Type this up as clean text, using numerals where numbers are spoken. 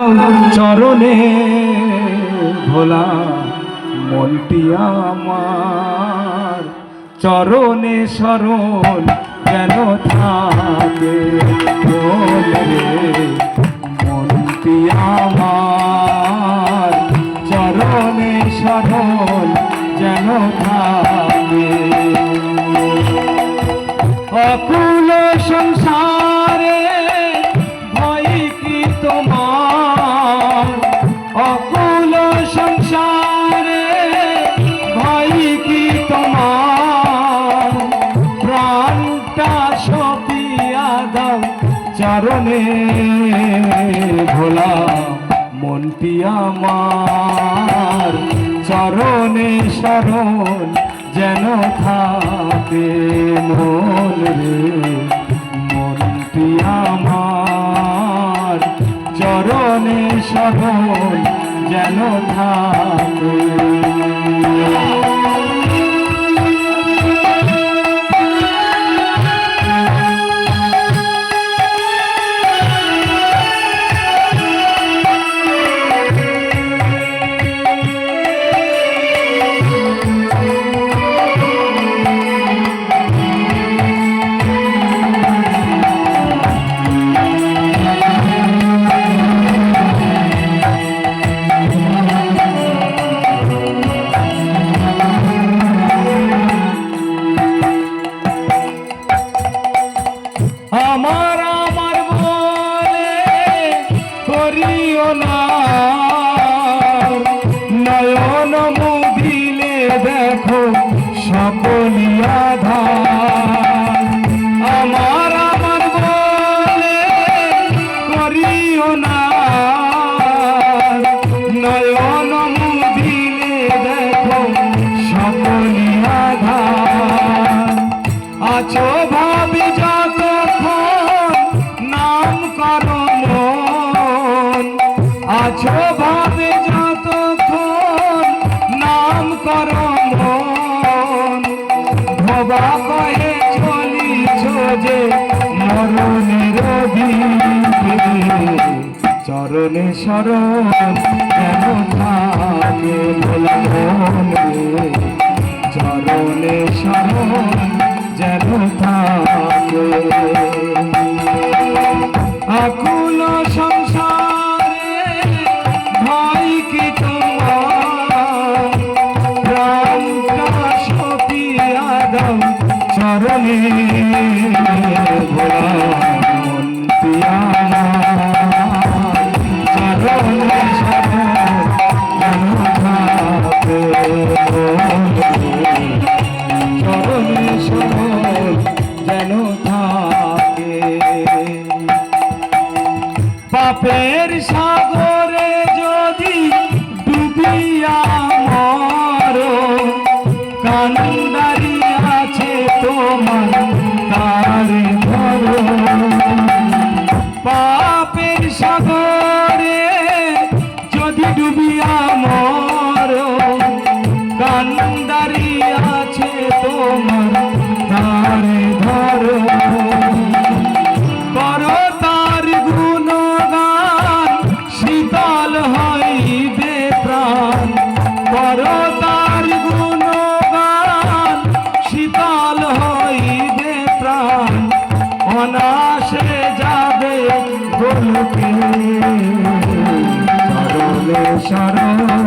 চরণে ভোলা মনটি আমার, চরণে শরণ যেন থাকে মনটি আমার, চরণে শরণ যেন থাকে। অকুল সংসারে ভয় কি তোমার, অকুল সংসারে ভয় কি তোমার, প্রাণটা সপিয়া দাও চরণে ভোলা মনটি আমার, চরণে শরণ যেন থাকে মন রে মনটি আমার, চরণে শরণ যেন থাকে। আমার আমার বলে করিও না, নয়ন মুদিলে দেখো সকলি আধার। আমার আমার বলে করিও না, নয়ন মুদিলে দেখো সকলি আধার। আছো ভাবি নাম করো মন, আছো ভাবে যতক্ষণ নাম করো মন, ভবা কয়ে চলিছ যে মরণের দিকে, চরণে শরণ যেন থাকে ভোলা মনে, চরণে শরণ যেন থাকে। আকুল সংসারে ভয় কি তোমার, প্রাণটা সপিয়া দাও চরণে ভোলা মনটি আমার, চরণে শরণ যেন থাকে, চরণে শরণ যেন থাকে। পাপের সাগরে যদি ডুবিয়া মরো, কান্ডারি আছে তোমার তারে ধরো। পাপের সাগরে যদি ডুবিয়া মরো, কান্ডারি আছে তোমার তারে ধরো। করো তার গুণগান শীতল হইবে প্রাণ, করো তার গুণগান শীতল হইবে প্রাণ, অনাসে যাবে গোলকে চরণে শরণ